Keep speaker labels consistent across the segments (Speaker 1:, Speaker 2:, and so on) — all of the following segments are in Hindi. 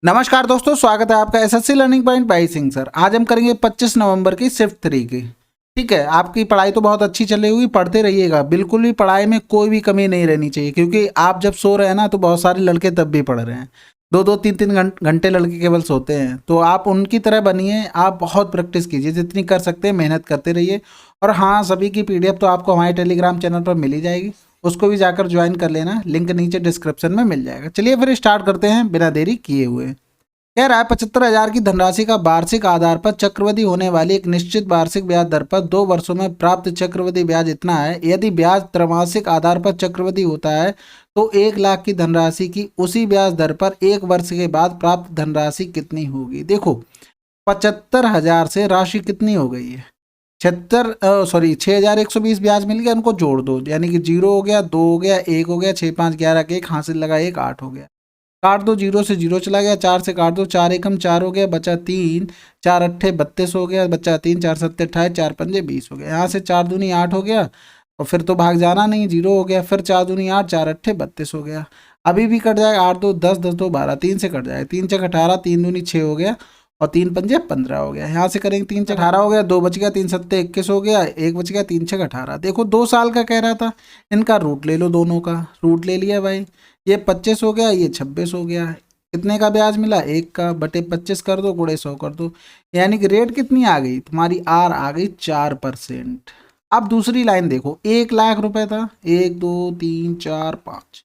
Speaker 1: नमस्कार दोस्तों, स्वागत है आपका SSC learning point by Singh sir. आज हम करेंगे 25 नवंबर की शिफ्ट 3 की। ठीक है, आपकी पढ़ाई तो बहुत अच्छी चल रही होगी, पढ़ते रहिएगा। बिल्कुल भी पढ़ाई में कोई भी कमी नहीं रहनी चाहिए, क्योंकि आप जब सो रहे हैं ना तो बहुत सारे लड़के तब भी पढ़ रहे हैं। दो दो तीन तीन घंटे लड़के केवल सोते हैं, तो आप उनकी तरह बनिए। आप बहुत प्रैक्टिस कीजिए, जितनी कर सकते हैं मेहनत करते रहिए। और हाँ, सभी की पीडीएफ तो आपको हमारे टेलीग्राम चैनल पर मिल ही जाएगी, उसको भी जाकर ज्वाइन कर लेना। लिंक नीचे डिस्क्रिप्शन में मिल जाएगा। चलिए फिर स्टार्ट करते हैं बिना देरी किए हुए। कह रहा है 75,000 की धनराशि का वार्षिक आधार पर चक्रवृद्धि होने वाली एक निश्चित वार्षिक ब्याज दर पर 2 वर्षों में प्राप्त चक्रवृद्धि ब्याज इतना है। यदि ब्याज त्रैमासिक आधार पर चक्रवृद्धि होता है तो 1 लाख की धनराशि की उसी ब्याज दर पर 1 वर्ष के बाद प्राप्त धनराशि कितनी होगी। देखो, 75,000 से राशि कितनी हो गई है, 6,120 ब्याज मिल गया। उनको जोड़ दो, यानी कि 0 हो गया, 2 हो गया, 1 हो गया, 6 5 11 के 1 हासिल लगा, 1 8 हो गया। काट दो, 0 से 0 चला गया, 4 से काट दो, 4 एकम 4 हो गया, बचा 3, 4 अट्ठे 32 हो गया, बचा 3, 4 सत्ते 28, 4 पंजे 20 हो गया। यहाँ से 4 दूनी 8 हो गया, और फिर तो भाग जाना नहीं, 0 हो गया। फिर 4 दूनी 8, 4 अट्ठे 32 हो गया। अभी भी कट जाएगा, 8 2 10, 10 2 12, 3 से कट जाएगा, 3 चक 18, 3 दूनी 6 हो गया, और 3 पंजे 15 हो गया। यहाँ से करेंगे, 3 चक 18 हो गया, 2 बच गया, 3 सत्ते 21 हो गया, 1 बच गया, 3 छक 18। देखो 2 साल का कह रहा था, इनका रूट ले लो, दोनों का रूट ले लिया भाई। ये 25 हो गया, ये 26 हो गया। कितने का ब्याज मिला, 1 का, बटे 25 कर दो, गुणे 100 कर दो। यानी कि रेट कितनी आ गई तुम्हारी, आर आ गई 4%। अब दूसरी लाइन देखो, 1 लाख रुपए था, 1 2 3 4 5,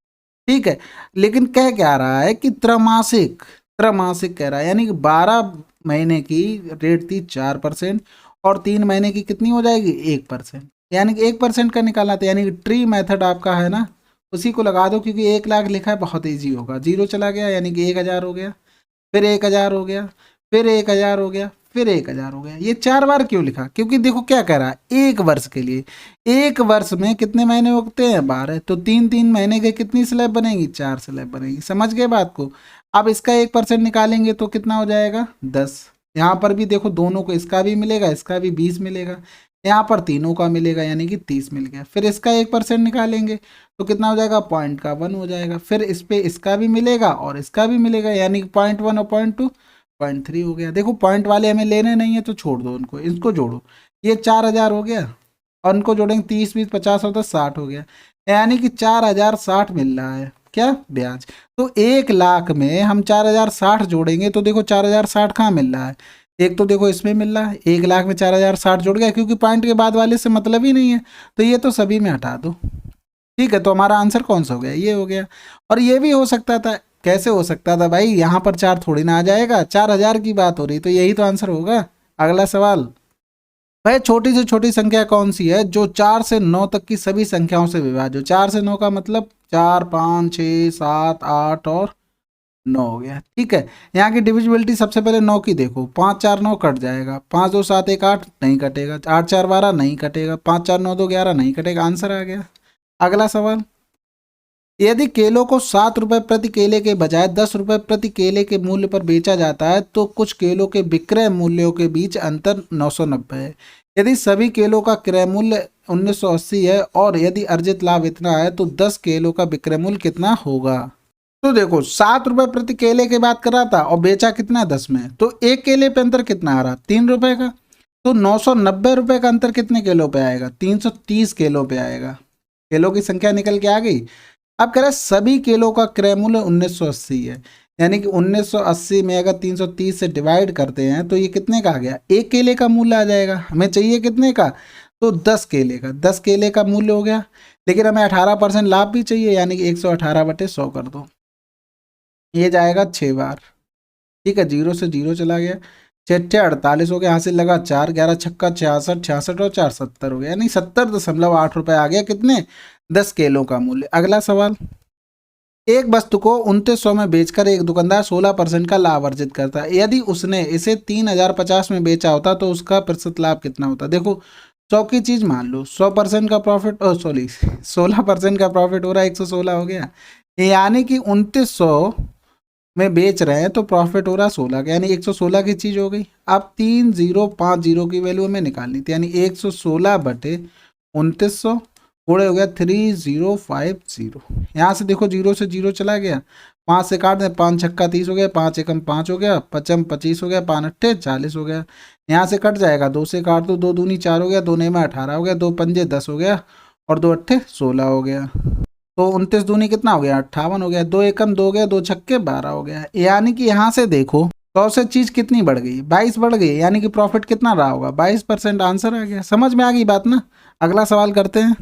Speaker 1: ठीक है। लेकिन कह क्या रहा है कि त्रैमासिक, त्रैमासिक कह रहा है, यानी कि 12 महीने की रेट थी 4%, और 3 महीने की कितनी हो जाएगी, 1%। यानी कि 1% का निकालना था, यानी कि ट्री मेथड आपका है ना, उसी को लगा दो, क्योंकि 1 लाख लिखा है, बहुत ईजी होगा। 0 चला गया, यानी कि 1,000 हो गया, फिर 1,000 हो गया, फिर 1,000 हो गया, फिर 1,000 हो गया। ये 4 बार क्यों लिखा, क्योंकि देखो क्या कह रहा है, 1 वर्ष के लिए। 1 वर्ष में कितने महीने उगते हैं, 12, तो 3 महीने के कितनी स्लैब बनेगी, 4 स्लैब बनेगी। समझ गए बात को। अब इसका 1% निकालेंगे तो कितना हो जाएगा, 10। यहाँ पर भी देखो, दोनों को, इसका भी मिलेगा, इसका भी 20 मिलेगा, यहाँ पर तीनों का मिलेगा, यानी कि 30 मिल गया। फिर इसका 1% निकालेंगे तो कितना हो जाएगा, 0.1 हो जाएगा। फिर इस पे इसका भी मिलेगा और इसका भी मिलेगा, यानी कि 0.1 और 0.2, 0.3 हो गया। देखो पॉइंट वाले हमें लेने नहीं है तो छोड़ दो उनको, इसको जोड़ो। ये 4,000 हो गया, और उनको जोड़ेंगे, 30 20 50 होता 60 हो गया। यानी कि 4,060 मिल रहा है क्या, ब्याज। तो 1 लाख में हम 4,060 जोड़ेंगे तो देखो 4,060 कहाँ मिल रहा है। एक तो देखो इसमें मिल रहा है, 1 लाख में 4,060 जुड़ गया, क्योंकि पॉइंट के बाद वाले से मतलब ही नहीं है, तो ये तो सभी में हटा दो। ठीक है, तो हमारा आंसर कौन सा हो गया, ये हो गया। और ये भी हो सकता था, कैसे हो सकता था भाई, यहाँ पर 4 थोड़ी ना आ जाएगा, 4,000 की बात हो रही, तो यही तो आंसर होगा। अगला सवाल, भाई छोटी से छोटी संख्या कौन सी है जो 4 से 9 तक की सभी संख्याओं से विभाज्य हो। 4 से 9 का मतलब 4 5 6 7 8 और 9 हो गया। ठीक है, यहाँ की डिविजिबिलिटी सबसे पहले 9 की देखो, 5 4 9 कट जाएगा, 5 2 7 1 8 नहीं कटेगा, 8 4 12 नहीं कटेगा, 5 4 9 2 11 नहीं कटेगा, आंसर आ गया। अगला सवाल, यदि केलों को 7 रुपए प्रति केले के बजाय 10 रुपए प्रति केले के मूल्य पर बेचा जाता है तो कुछ केलों के विक्रय मूल्यों के बीच अंतर 990 है। यदि सभी केलों का क्रय मूल्य 1980 है और यदि अर्जित लाभ इतना है तो 10 केलों का विक्रय मूल्य कितना होगा। तो देखो 7 रुपए प्रति केले की बात कर रहा था और बेचा कितना 10 में, तो एक केले पे अंतर कितना आ रहा, 3 रुपए का। तो 990 रुपए का अंतर कितने किलो पे आएगा, 330 किलो पे आएगा। केलों की संख्या निकल के आ गई। अब कह रहे हैं सभी केलों का क्रय मूल्य 1980 है, यानी कि 1980 में अगर 330 से डिवाइड करते हैं तो ये कितने का आ गया, एक केले का मूल्य आ जाएगा। हमें चाहिए कितने का, तो 10 केले का, 10 केले का मूल्य हो गया। लेकिन हमें 18% लाभ भी चाहिए, यानी कि 118/100 कर दो, ये जाएगा 6 बार। ठीक है, 0 से 0 चला गया, 6 48 हो गया, हासिल लगा 4, 11 छक्का 66, 66 और 4 70 हो गया, यानी 70.8 रुपए आ गया कितने, 10 केलों का मूल्य। अगला सवाल, एक वस्तु को 2900 में बेचकर एक दुकानदार 16% का लाभ अर्जित करता है। यदि उसने इसे 3,050 में बेचा होता तो उसका प्रतिशत लाभ कितना होता। देखो 100 की चीज मान लो, 100% का प्रॉफिट, सॉरी 16% का प्रॉफिट हो रहा है, 116 हो गया, यानी कि 2900 में बेच रहे हैं तो प्रॉफिट हो रहा है 16 का, यानी 116 की चीज हो गई। अब 3050 की वैल्यू हमें निकालनी थी, यानी 116/2900 गुणे हो गया 3050। यहाँ से देखो 0 से 0 चला गया, 5 से काट दें, 5 छक्का 30 हो गया, 5 एकम 5 हो गया, 55 25 हो गया, 5 अट्ठे 40 हो गया। यहाँ से कट जाएगा, 2 से काट दो, 2 दूनी 4 हो गया, 2 नेमा 18 हो गया, 2 पंजे 10 हो गया और 2 अट्ठे 16 हो गया। तो 29 दूनी कितना हो गया 58 हो गया, 2 एकम 2 हो गया, 2 छक्के 12 हो गया। यानी कि यहाँ से देखो 100 से चीज कितनी बढ़ गई, 22 बढ़ गई, यानी कि प्रॉफिट कितना रहा होगा 22%। आंसर आ गया। समझ में आ गई बात ना। अगला सवाल करते हैं।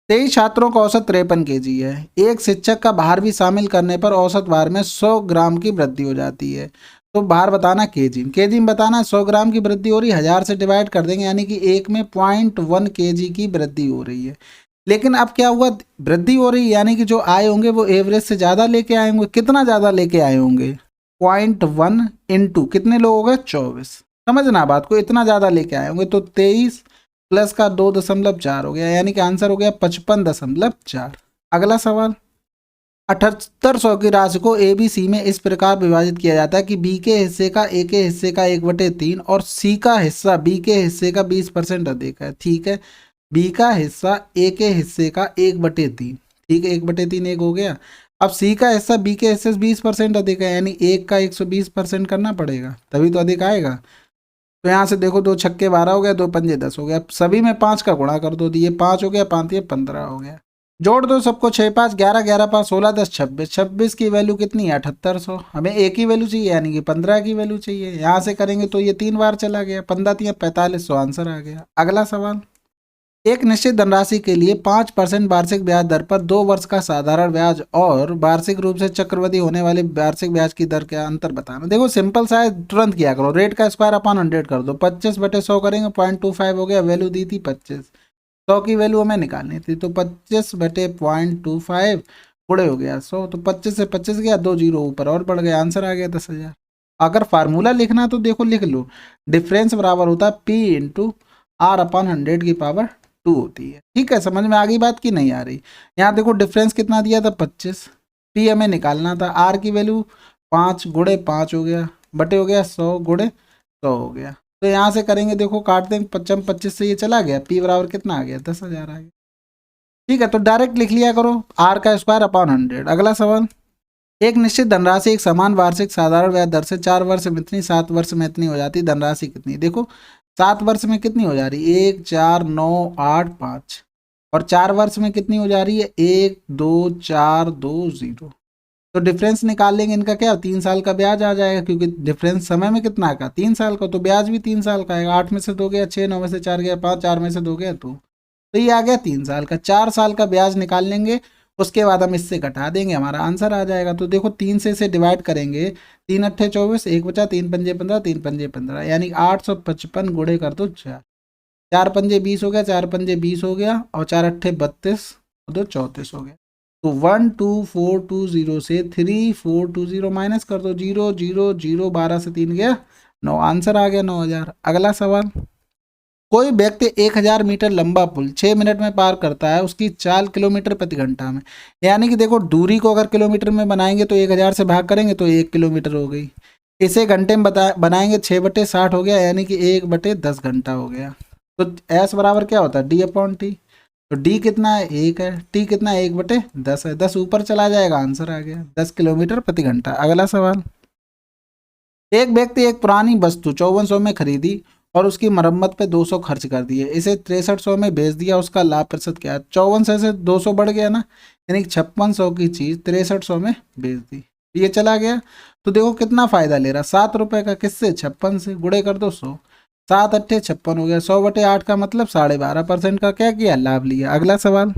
Speaker 1: 23 छात्रों का औसत 53 केजी है। एक शिक्षक का भार भी शामिल करने पर औसत भार में 100 ग्राम की वृद्धि हो जाती है। तो भार बताना केजी में बताना है। 100 ग्राम की वृद्धि हो रही है, 1000 से डिवाइड कर देंगे, यानी कि एक में 0.1 केजी की वृद्धि हो रही है। लेकिन अब क्या हुआ, वृद्धि हो रही है यानी कि जो आए होंगे वो एवरेज से ज़्यादा लेके आए होंगे। कितना ज़्यादा लेके आए होंगे, 0.1 इंटू कितने लोग हो गए 24। समझना बात को, इतना ज़्यादा लेके आए होंगे। तो 23 प्लस का 2.4 हो गया, यानी कि आंसर हो गया 55.4। अगला सवाल। 7800 की राशि को ए बी सी में इस प्रकार विभाजित किया जाता है कि बी के हिस्से का ए के हिस्से का 1/3 और सी का हिस्सा बी के हिस्से का 20% अधिक है। ठीक है, बी का हिस्सा ए के हिस्से का 1/3, ठीक है, 1/3 एक हो गया। अब सी का हिस्सा बी के हिस्से से 20% अधिक है, यानी एक का 120% करना पड़ेगा, तभी तो अधिक आएगा। तो यहाँ से देखो 2 छक्के 12 हो गया, 2 पंजे 10 हो गया, सभी में 5 का गुणा कर दो, ये 5 हो गया, 5 ये 15 हो गया। जोड़ दो सबको, 6 5 11 11 5 16 10 26, 26 की वैल्यू कितनी है 7800। हमें एक ही वैल्यू चाहिए, यानी कि 15 की वैल्यू चाहिए। यहाँ से करेंगे तो ये 3 बार चला गया, 15 3 4500, आंसर आ गया। अगला सवाल। एक निश्चित धनराशि के लिए 5% वार्षिक ब्याज दर पर 2 वर्ष का साधारण ब्याज और वार्षिक रूप से चक्रवृद्धि होने वाले वार्षिक ब्याज की दर का अंतर बताना। देखो सिंपल सा है, तुरंत किया करो, रेट का स्क्वायर अपॉन 100 कर दो, 25/100 करेंगे, 0.25 हो गया, वैल्यू दी थी 25, 100 की वैल्यू हमें निकालनी थी, तो 25/0.25 गुणे हो गया 100, तो 25 से 25 गया, 2 जीरो ऊपर और बढ़ गया, आंसर आ गया 10,000। अगर फार्मूला लिखना तो देखो लिख लो, डिफरेंस बराबर होता है P इंटू R अपॉन 100 की पावर 2 होती है। ठीक है, समझ में आ गई बात की नहीं आ रही। यहाँ देखो डिफरेंस कितना दिया था 25, P हमें निकालना था, R की वैल्यू 5 गुणे 5 हो गया, बटे हो गया 100 गुणे 100 हो गया। तो यहाँ से करेंगे, देखो काट देंगे, 25 25 से ये चला गया, P बराबर कितना आ गया 10,000 आ गया। ठीक है, तो डायरेक्ट लिख लिया करो, R का स्क्वायर अपॉन 100। अगला सवाल। एक निश्चित धनराशि एक समान वार्षिक साधारण ब्याज दर से 4 वर्ष में इतनी, 7 वर्ष में इतनी हो जाती, धनराशि कितनी। देखो 7 वर्ष में कितनी हो जा रही है 1 4 9 8 5, और 4 वर्ष में कितनी हो जा रही है 1 2 4 2 0। तो डिफरेंस निकाल लेंगे इनका, क्या 3 साल का ब्याज आ जाएगा, क्योंकि डिफरेंस समय में कितना का 3 साल का, तो ब्याज भी 3 साल का आएगा। 8 में से 2 गया 6, 9 में से 4 गया 5, 4 में से 2 गया 2, तो ये आ गया 3 साल का। 4 साल का ब्याज निकाल लेंगे, उसके बाद हम इससे घटा देंगे, हमारा आंसर आ जाएगा। तो देखो 3 से इसे डिवाइड करेंगे, 3 अट्ठे 24, 1 बचा, 3 पंजे 15, 3 पंजे 15, यानी 855 गुणे कर दो 4, 4 पंजे 20 हो गया, 4 पंजे 20 हो गया, और 4 अट्ठे 32 और 2 34 हो गया। तो 12420 से 3420 माइनस कर दो, 0 0 0, 12 से 3 गया 9, आंसर आ गया 9000। अगला सवाल। कोई व्यक्ति 1000 मीटर लंबा पुल 6 मिनट में पार करता है, उसकी चाल किलोमीटर प्रति घंटा में। यानी कि देखो दूरी को अगर किलोमीटर में बनाएंगे तो 1000 से भाग करेंगे तो 1 किलोमीटर हो गई, इसे घंटे में बनाएंगे 6/60 हो गया, यानी कि 1/10 घंटा हो गया। तो एस बराबर क्या होता है D अपॉन टी। तो D कितना है 1 है, T कितना है 1/10 है, 10 ऊपर चला जाएगा, आंसर आ गया 10 किलोमीटर प्रति घंटा। अगला सवाल। एक व्यक्ति एक पुरानी वस्तु 5400 में खरीदी और उसकी मरम्मत पे 200 खर्च कर दिए, इसे 6300 में बेच दिया, उसका लाभ प्रतिशत क्या है। 5400 से 200 बढ़ गया ना, यानी 5600 की चीज़ 6300 में बेच दी, ये चला गया। तो देखो कितना फायदा ले रहा, 7 रुपये का, किससे 56 से, गुणे कर दो 100, 7 अट्ठे 56 हो गया, 100/8 का मतलब 12.5% का क्या किया, लाभ लिया। अगला सवाल।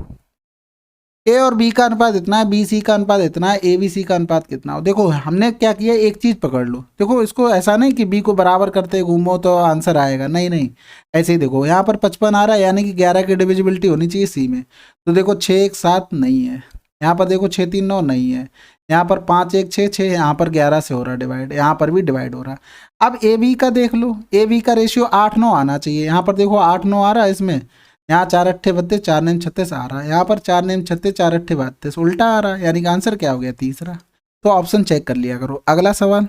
Speaker 1: ए और बी का अनुपात इतना है, बी सी का अनुपात इतना है, ए बी सी का अनुपात कितना हो। देखो हमने क्या किया, एक चीज़ पकड़ लो, देखो इसको ऐसा नहीं कि बी को बराबर करते घूमो तो आंसर आएगा, नहीं नहीं, ऐसे ही देखो यहाँ पर 55 आ रहा है, यानी कि 11 की डिविजिबिलिटी होनी चाहिए सी में। तो देखो 6 1 7 नहीं है, यहाँ पर देखो 6 3 9 नहीं है, यहाँ पर 5 1 6 6, यहाँ पर 11 से हो रहा है डिवाइड, यहाँ पर भी डिवाइड हो रहा है। अब ए बी का देख लो, ए बी का रेशियो 8 9 आना चाहिए, यहाँ पर देखो 8 9 आ रहा है इसमें, यहाँ 4 अट्ठे 32, 4 नेम 36 आ रहा है, यहाँ पर 4 नेम 36, 4 अट्ठे 32, उल्टा आ रहा है, यानी कि आंसर क्या हो गया तीसरा। तो ऑप्शन चेक कर लिया करो। अगला सवाल।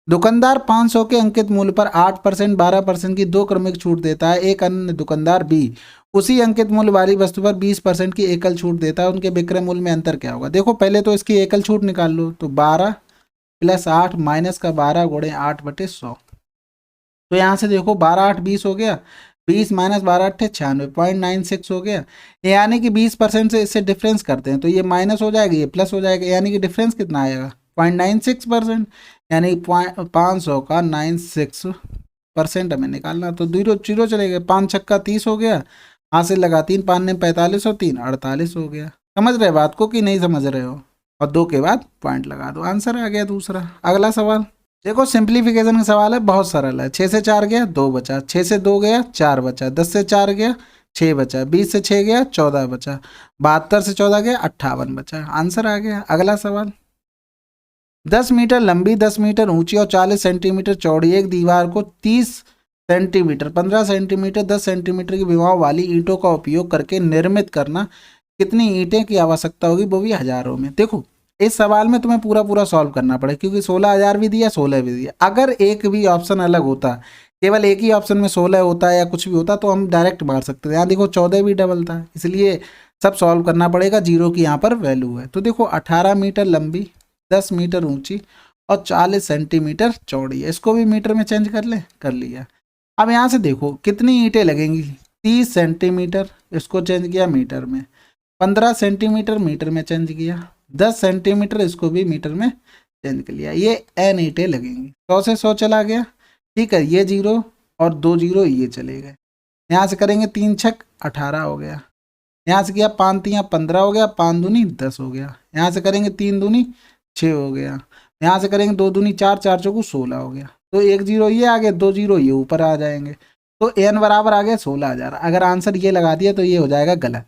Speaker 1: दुकानदार 500 के अंकित मूल्य पर 8%, 12% की दो क्रमिक छूट देता है। एक अन्य दुकानदार बी उसी अंकित मूल्य वाली वस्तु पर 20% की एकल छूट देता है। उनके विक्रय मूल्य में अंतर क्या होगा? देखो पहले तो इसकी एकल छूट निकाल लो, तो 12 + 8 माइनस का 12 गुणे 8/100। तो यहाँ से देखो 12 8 20 हो गया, 20 माइनस 12 8 96.96 हो गया। यानी कि 20% से इससे डिफरेंस करते हैं तो ये माइनस हो जाएगा, ये प्लस हो जाएगा, यानी कि डिफरेंस कितना आएगा? 0.96%। यानी 500 का 96% हमें निकालना। तो जीरो जीरो चले गए, 5 छक्का 30 हो गया, हासिल लगा 3 5 ने 45 और 3 48 हो गया। समझ रहे बात को कि नहीं समझ रहे हो? और 2 के बाद पॉइंट लगा दो, आंसर आ गया दूसरा। अगला सवाल देखो, सिंप्लीफिकेशन का सवाल है, बहुत सरल है। 6 से 4 गया 2 बचा, 6 से 2 गया 4 बचा, 10 से 4 गया 6 बचा, 20 से 6 गया 14 बचा, 72 से 14 गया 58 बचा, आंसर आ गया। अगला सवाल 10 मीटर लंबी, 10 मीटर ऊंची और 40 सेंटीमीटर चौड़ी एक दीवार को 30 सेंटीमीटर, 15 सेंटीमीटर, 10 सेंटीमीटर की विमाओं वाली ईंटों का उपयोग करके निर्मित करना। कितनी ईंटें की आवश्यकता होगी, वो भी हजारों में। देखो इस सवाल में तुम्हें पूरा पूरा सॉल्व करना पड़ेगा, क्योंकि 16,000 भी दिया 16 भी दिया। अगर एक भी ऑप्शन अलग होता, केवल एक ही ऑप्शन में 16 होता या कुछ भी होता, तो हम डायरेक्ट मार सकते थे। यहाँ देखो 14 भी डबल था, इसलिए सब सॉल्व करना पड़ेगा। जीरो की यहाँ पर वैल्यू है। तो देखो 18 मीटर लंबी, 10 मीटर ऊंची और 40 सेंटीमीटर चौड़ी है। इसको भी मीटर में चेंज कर ले, कर लिया। अब यहाँ से देखो कितनी ईंटें लगेंगी, 30 सेंटीमीटर, इसको चेंज किया मीटर में, 15 सेंटीमीटर मीटर में चेंज किया, 10 सेंटीमीटर इसको भी मीटर में चेंज कर लिया। ये n ईंटें लगेंगी। 100 से 100 चला गया, ठीक है, ये 0 और 2 0 ये चले गए। यहाँ से करेंगे 3 छक 18 हो गया, यहाँ से किया 5 तियाँ 15 हो गया, 5 दूनी 10 हो गया, यहाँ से करेंगे 3 दूनी 6 हो गया, यहाँ से करेंगे 2 दूनी 4, 4 चौकू 16 हो गया। तो 1 0 ये आ गया, 2 0 ये ऊपर आ जाएंगे। तो n बराबर आ गया 16,000। अगर आंसर ये लगा दिया तो ये हो जाएगा गलत,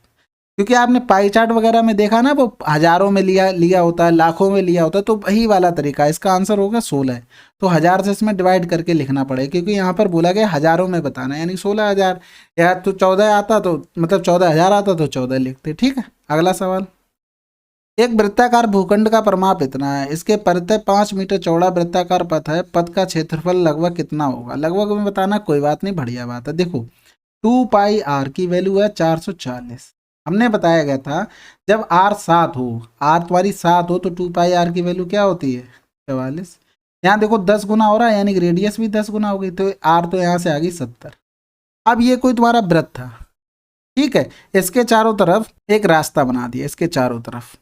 Speaker 1: क्योंकि आपने पाई चार्ट वगैरह में देखा ना, वो हजारों में लिया होता है, लाखों में लिया होता है, तो वही वाला तरीका है। इसका आंसर होगा 16। तो 1000 से इसमें डिवाइड करके लिखना पड़ेगा, क्योंकि यहाँ पर बोला गया हजारों में बताना, यानी 16,000। या तो 14 आता तो मतलब 14,000 आता तो 14 लिखते। ठीक है, अगला सवाल, एक वृत्ताकार भूखंड का परिमाप इतना है, इसके परितः 5 मीटर चौड़ा वृत्ताकार पथ है, पथ का क्षेत्रफल लगभग कितना होगा? लगभग में बताना, कोई बात नहीं, बढ़िया बात है। देखो 2πr की वैल्यू है 440। हमने बताया गया था जब r 7 हो, r तुम्हारी 7 हो, तो 2πr की वैल्यू क्या होती है? 44। यहाँ देखो 10 गुना हो रहा है, यानी कि रेडियस भी 10 गुना हो गई, तो r तो यहाँ से आ गई 70। अब ये कोई तुम्हारा वृत्त था, ठीक है, इसके चारों तरफ एक रास्ता बना दिया, इसके चारों तरफ।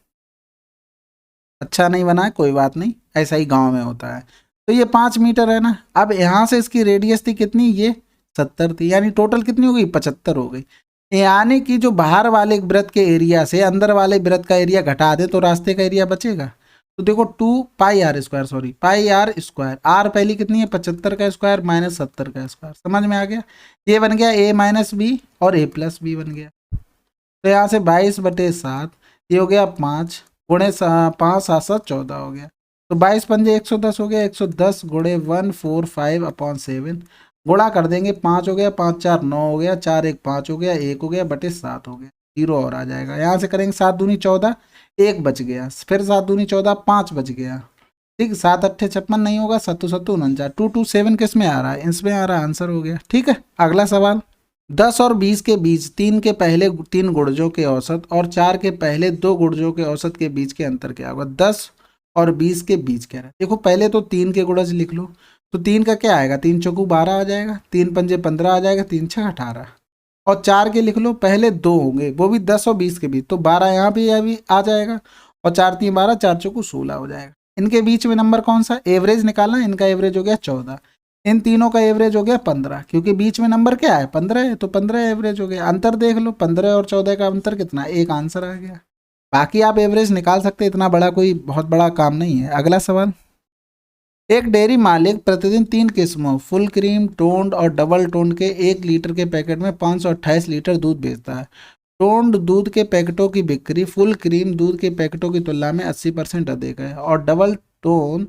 Speaker 1: अच्छा नहीं बना है, कोई बात नहीं, ऐसा ही गांव में होता है। तो ये 5 मीटर है ना। अब यहाँ से इसकी रेडियस थी कितनी? ये 70 थी, यानी टोटल कितनी हो गई? 75 हो गई। यानी कि जो बाहर वाले वृत्त के एरिया से अंदर वाले वृत्त का एरिया घटा दे तो रास्ते का एरिया बचेगा। तो देखो 2πr², सॉरी πr², r पहली कितनी है? 75 का स्क्वायर माइनस 70 का स्क्वायर। समझ में आ गया? ये बन गया a-b और a+b बन गया। तो यहाँ से 22/7 ये हो गया 5 गुणे 5 7 7 14 हो गया। तो 22 पंजे 110 हो गया, 110 गुणे 145/7 गुणा कर देंगे, 5 हो गया, 5 4 9 हो गया, 4 1 5 हो गया, 1 हो गया बटे 7 हो गया, 0 और आ जाएगा। यहाँ से करेंगे 7 दूनी 14, 1 बच गया, फिर 7 दूनी 14, 5 बच गया, ठीक। 7 8 56 नहीं होगा, 7 7 49, 227 किस में आ रहा है? इसमें आ रहा है, आंसर हो गया। ठीक है, अगला सवाल, 10 और 20 के बीच 3 के पहले 3 गुणजों के औसत और 4 के पहले 2 गुणजों के औसत के बीच के अंतर क्या होगा? 10 और 20 के बीच क्या है? देखो पहले तो 3 के गुणज लिख लो, तो 3 का क्या आएगा? 3 चौकू 12 आ जाएगा, 3 पंजे 15 आ जाएगा, 3 6 18। और 4 के लिख लो, पहले 2 होंगे, वो भी 10 और 20 के बीच, तो 12 यहाँ भी अभी आ जाएगा, और 4 3 12, 4 चौकू 16 हो जाएगा। इनके बीच में नंबर कौन सा? एवरेज निकालना, इनका एवरेज हो गया 14, इन तीनों का एवरेज हो गया 15, क्योंकि बीच में नंबर क्या है? 15 है, तो 15 एवरेज हो गया। अंतर देख लो, 15 और 14 का अंतर कितना? एक, आंसर आ गया। बाकी आप एवरेज निकाल सकते, इतना बड़ा कोई बहुत बड़ा काम नहीं है। अगला सवाल, एक डेयरी मालिक प्रतिदिन 3 किस्मों फुल क्रीम, टोन्ड और डबल टोन्ड के 1 लीटर के पैकेट में 528 लीटर दूध बेचता है। टोन्ड दूध के पैकेटों की बिक्री फुल क्रीम दूध के पैकेटों की तुलना में 80% अधिक है, और डबल टोन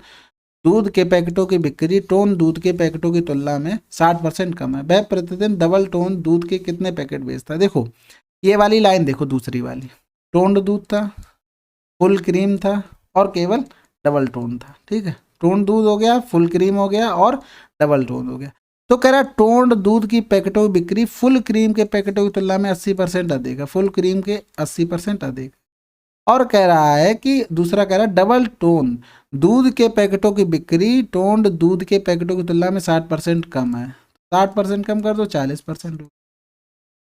Speaker 1: दूध के पैकेटों की बिक्री टोन दूध के पैकेटों की तुलना में 60% कम है। वह प्रतिदिन डबल टोन दूध के कितने पैकेट बेचता है? देखो ये वाली लाइन देखो, दूसरी वाली, टोन्ड दूध था, फुल क्रीम था और केवल डबल टोन था, ठीक है। टोन दूध हो गया, फुल क्रीम हो गया और डबल टोन हो गया। तो कह रहा है टोन्ड दूध की पैकेटों की बिक्री फुल क्रीम के पैकेटों की तुलना में 80% अधिक है, फुल क्रीम के 80% अधिक। और कह रहा है कि दूसरा कह रहा है डबल टोन दूध के पैकेटों की बिक्री टोन्ड दूध के पैकेटों की तुलना में 60% कम है। 60% कम कर दो 40%।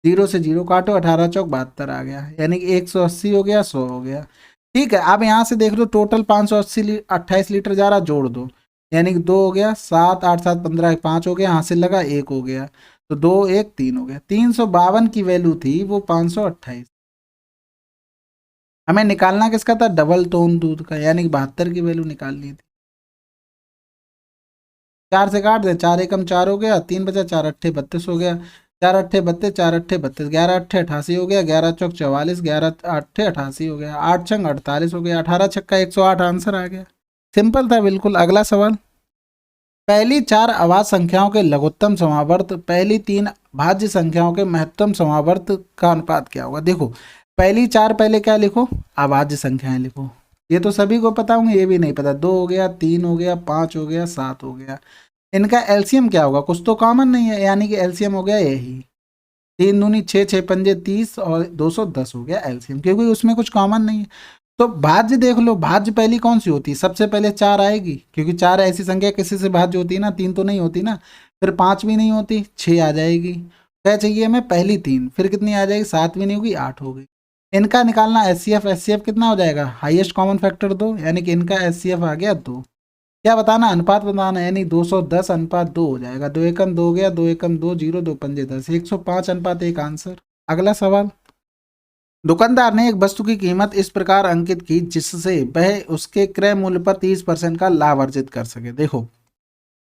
Speaker 1: जीरो से जीरो काटो, 18 चौक 72 आ गया, यानी कि 180 हो गया, 100 हो गया। ठीक है, अब यहाँ से देख लो टोटल 580 28 लीटर जा रहा, जोड़ दो, यानी कि 2 हो गया, 7 8 7 15 5 हो गया, हासिल लगा 1 हो गया, तो 2 1 3 हो गया। 352 की वैल्यू थी, वो 528। हमें निकालना किसका था? डबल टोन दूध का, यानी कि 72 की वैल्यू निकालनी थी। 4 से काट दे, 4 एकम 4 हो गया, 3 बचा, 4 अट्ठे 32 हो गया, 4 अट्ठे 32, 4 अट्ठे 32, 11 अट्ठे 88 हो गया, 11 चौक 44, 11 अट्ठे 88 हो गया, 8 छंग 48 हो गया, 18 छक्का 108 आंसर आ गया। सिंपल था बिल्कुल। अगला सवाल, पहली 4 अभाज्य संख्याओं के लघुत्तम समावर्त पहली 3 भाज्य संख्याओं के महत्तम समावर्त का अनुपात क्या होगा? देखो पहली 4 पहले क्या लिखो? अभाज्य संख्याएं लिखो। ये तो सभी को पता होंगे, ये भी नहीं पता। 2 हो गया, 3 हो गया, 5 हो गया, 7 हो गया। इनका एलसीएम क्या होगा? कुछ तो कॉमन नहीं है, यानी कि एलसीएम हो गया यही, 3 दूनी 6, 6 पंजे 30 और 210 हो गया एलसीएम, क्योंकि उसमें कुछ कॉमन नहीं है। तो भाज्य देख लो, भाज्य पहली कौन सी होती है? सबसे पहले 4 आएगी, क्योंकि 4 ऐसी संख्या किसी से भाज्य होती है ना, 3 तो नहीं होती ना। फिर 5 भी नहीं होती, 6 आ जाएगी। क्या चाहिए हमें? पहली 3, फिर कितनी आ जाएगी? 7 भी नहीं होगी, 8 हो गई। इनका निकालना एचसीएफ, एचसीएफ कितना हो जाएगा? हाईएस्ट कॉमन फैक्टर 2, यानी कि इनका एचसीएफ आ गया 2। क्या बताना? अनुपात बताना, यानी 210 अनुपात 2 हो जाएगा। 2 एकम 2 हो गया, 2 एकम 2, 0 2 पंजे 10, 105 अनुपात 1 आंसर। अगला सवाल, दुकानदार ने एक वस्तु की कीमत इस प्रकार अंकित की जिससे वह उसके क्रय मूल्य पर 30% का लाभ अर्जित कर सके। देखो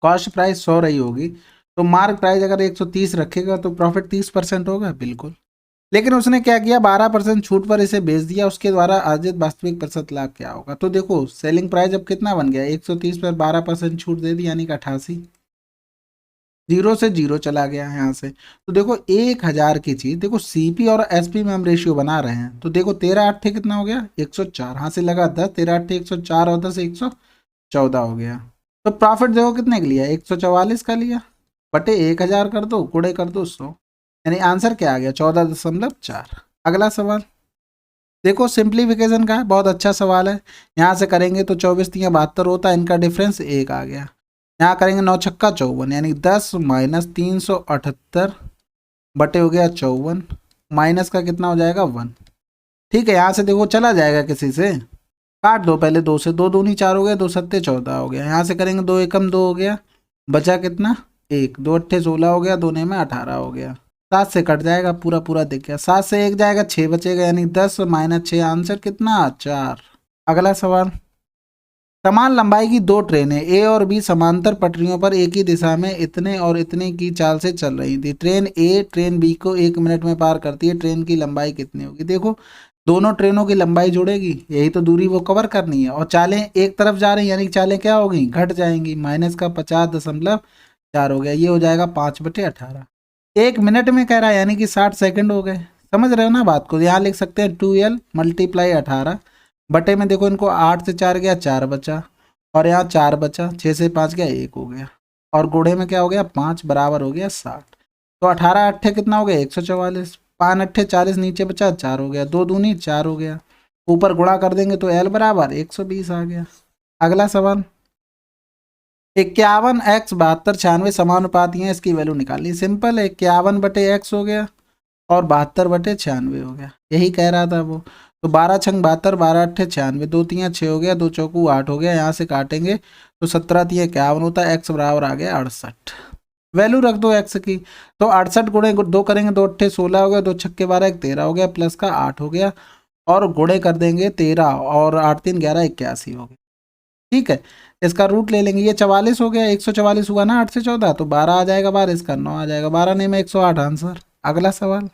Speaker 1: कॉस्ट प्राइस 100 रही होगी, तो मार्क प्राइस अगर 130 रखेगा तो प्रॉफिट 30% होगा, बिल्कुल। लेकिन उसने क्या किया? 12% छूट पर इसे बेच दिया, उसके द्वारा अर्जित वास्तविक प्रतिशत लाभ क्या होगा? तो देखो सेलिंग प्राइस अब कितना बन गया? 130 पर 12% छूट दे दी, यानी कि 88। जीरो से जीरो चला गया यहाँ से। तो देखो 1000 की चीज, देखो सीपी और एसपी में हम रेशियो बना रहे हैं, तो देखो 13 अट्ठे कितना हो गया? 104, हाथ से लगा 10, 13 अट्ठे 104 और 10 114 हो गया। तो प्रॉफिट देखो कितने का लिया? 144 का लिया, बटे 1000 कर दो, गुणे कर दो 100, यानी आंसर क्या आ गया? 14.4। अगला सवाल देखो सिंप्लीफिकेशन का है, बहुत अच्छा सवाल है। यहाँ से करेंगे तो 24 3 72 होता है, इनका डिफरेंस 1 आ गया। यहाँ करेंगे 9 छक्का 54, यानी 10 माइनस 378 बटे हो गया 54, माइनस का कितना हो जाएगा? 1। ठीक है, यहाँ से देखो चला जाएगा किसी से, काट दो पहले 2 से, 2 दूनी 4 हो गया, 2 सत्ते 14 हो गया। यहाँ से करेंगे 2 एकम 2 हो गया, बचा कितना? 1, 2 अट्ठे 16 हो गया, 2 में 18 हो गया। 7 से कट जाएगा, पूरा पूरा दिख गया। 7 से 1 जाएगा, 6 बचेगा, यानी 10 माइनस 6, आंसर कितना? 4। अगला सवाल, समान लंबाई की 2 ट्रेनें ए और बी समांतर पटरियों पर एक ही दिशा में इतने और इतने की चाल से चल रही थी। ट्रेन ए ट्रेन बी को 1 मिनट में पार करती है, ट्रेन की लंबाई कितनी होगी? देखो दोनों ट्रेनों की लंबाई जुड़ेगी, यही तो दूरी वो कवर करनी है, और चालें एक तरफ जा रही, यानी चालें क्या होगी? घट जाएंगी। माइनस का 50.4 हो गया, ये हो जाएगा 5/18। 1 मिनट में कह रहा है, यानी कि 60 सेकंड हो गए। समझ रहे हो ना बात को? यहाँ लिख सकते हैं 2L × 18 बटे में, देखो इनको 8 से 4 गया, 4 बचा, और यहाँ 4 बचा, 6 से 5 गया, 1 हो गया, और गुणे में क्या हो गया? 5 बराबर हो गया 60। तो 18 अट्ठे कितना हो गया? 144, 5 अट्ठे 40, नीचे बचा 4 हो गया, 2 दूनी 4 हो गया, ऊपर गुणा कर देंगे तो L बराबर 120 आ गया। अगला सवाल, 51 x 72 96 समानुपाती हैं, इसकी वैल्यू निकालनी। सिंपल है, 51 बटे x हो गया और 72 बटे 96 हो गया, यही कह रहा था वो। तो 12 छंग 72, 12 अट्ठे 96, 2 3 6 हो गया, 2 चौकू 8 हो गया। यहाँ से काटेंगे तो 17 3 51 होता है, x बराबर आ गया 68। वैल्यू रख दो x की, तो 68 गुणे 2 करेंगे, 2 अट्ठे 16 हो गया, 2 छक्के 12 1 13 हो गया, प्लस का 8 हो गया, और गुणे कर देंगे 13 और 8 3 11 81 हो गया। ठीक है, इसका रूट ले लेंगे, ये 44 हो गया, 144 हुआ ना 8 से 14, तो 12 आ जाएगा बाहर, इसका 9 आ जाएगा, 12 नहीं में 108 आंसर। अगला सवाल,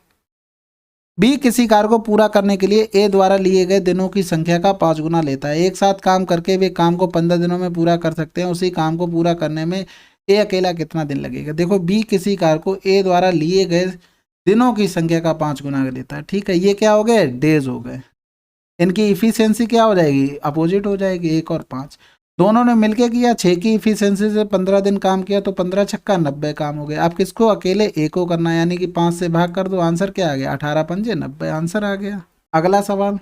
Speaker 1: बी किसी कार्य को पूरा करने के लिए ए द्वारा लिए गए दिनों की संख्या का 5 गुना लेता है। एक साथ काम करके वे काम को 15 दिनों में पूरा कर सकते हैं, उसी काम को पूरा करने में ए अकेला कितना दिन लगेगा? देखो बी किसी कार्य को ए द्वारा लिए गए दिनों की संख्या का 5 गुना लेता है। ठीक है, ये क्या हो गए? डेज हो गए। इनकी इफिशियंसी क्या हो जाएगी? अपोजिट हो जाएगी, 1 और 5। दोनों ने मिलके किया, 6 की इफिशियंसी से 15 दिन काम किया तो 15 छक्का 90 काम हो गया। अब किसको, अकेले ए को करना है, यानी कि 5 से भाग कर दो, आंसर क्या आ गया, 18 पंजे 90, आंसर आ गया। अगला सवाल,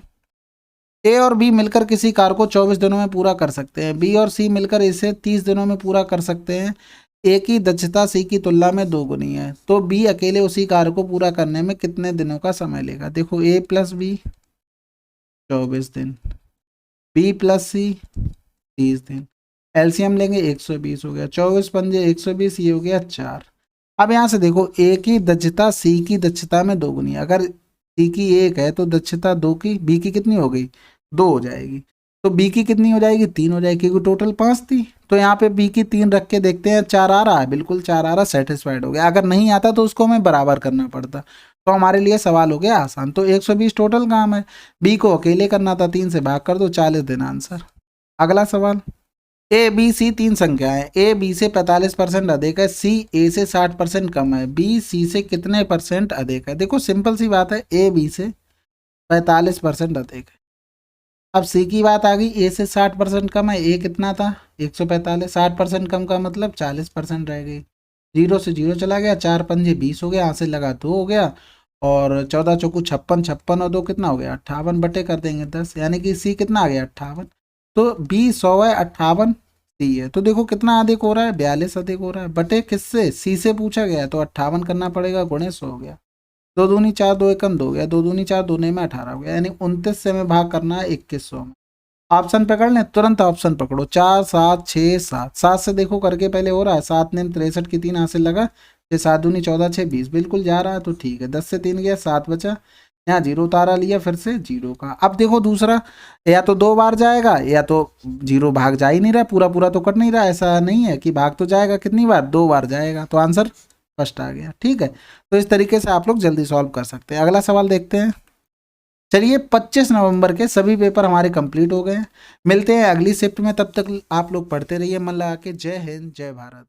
Speaker 1: ए और बी मिलकर किसी कार्य को 24 दिनों में पूरा कर सकते हैं, बी और सी मिलकर इसे 30 दिनों में पूरा कर सकते हैं। ए की दक्षता सी की तुलना में 2 गुनी है, तो बी अकेले उसी कार्य को पूरा करने में कितने दिनों का समय लेगा। देखो ए प्लस बी 24 दिन, बी प्लस सी 30 दिन, एलसीएम लेंगे 120 हो गया, 24 पंजे 120, ये हो गया 4। अब यहाँ से देखो ए की दक्षता सी की दक्षता में 2 गुनी है, अगर सी की 1 है तो दक्षता 2 की, बी की कितनी हो गई 2 हो जाएगी, तो बी की कितनी हो जाएगी 3 हो जाएगी, क्योंकि टोटल 5 थी। तो यहाँ पे बी की 3 रख के देखते हैं, 4 आ रहा है, बिल्कुल 4 आ रहा, सेटिस्फाइड हो गया। अगर नहीं आता तो उसको हमें बराबर करना पड़ता, तो हमारे लिए सवाल हो गया आसान। तो 120 टोटल काम है, बी को अकेले करना था, 3 से भाग कर दो, 40 दिन आंसर। अगला सवाल, ए बी सी 3 संख्याएं, ए बी से 45% अधिक है, सी ए से 60% कम है, बी सी से कितने परसेंट अधिक है। देखो सिंपल सी बात है, ए बी से 45% अधिक है। अब सी की बात आ गई, ए से 60% कम है, ए कितना था 145, 60% कम का मतलब 40% रह गई, 0 से 0 चला गया, 4 पंजे 20 हो गया, यहाँ से लगा 2 हो गया, और 14 चौकू 56, 56 और 2 कितना हो गया 58, बटे कर देंगे 10, यानी कि सी कितना आ गया 58। तो बी 100 है, 58 सी है, तो देखो कितना अधिक हो रहा है 42 अधिक हो रहा है, बटे किससे, सी से पूछा गया है, तो 58 करना पड़ेगा, गुणे 100 हो गया, 2 दूनी 4 2 एकम 2 गया, 2 दूनी 4 2 में 18 हो गया, यानी 29 से हमें भाग करना है 2100 में। ऑप्शन पकड़ लें, तुरंत ऑप्शन पकड़ो, 4 7 6 7, 7 से देखो करके पहले हो रहा है, 7 ने 63 की 3 हासिल लगा, 6 7 दूनी 14 6 20, बिल्कुल जा रहा है, तो ठीक है, 10 से 3 गया 7 बचा, यहाँ 0 उतारा लिया फिर से 0 का। अब देखो दूसरा, या तो 2 बार जाएगा, या तो 0 भाग जा ही नहीं रहा, पूरा पूरा तो कट नहीं रहा, ऐसा नहीं है कि भाग तो जाएगा, कितनी बार 2 बार जाएगा, तो आंसर फर्स्ट आ गया। ठीक है, तो इस तरीके से आप लोग जल्दी सॉल्व कर सकते हैं। अगला सवाल देखते हैं। चलिए 25 नवंबर के सभी पेपर हमारे कंप्लीट हो गए हैं, मिलते हैं अगली शिफ्ट में, तब तक आप लोग पढ़ते रहिए मन लगा के। जय हिंद जय भारत।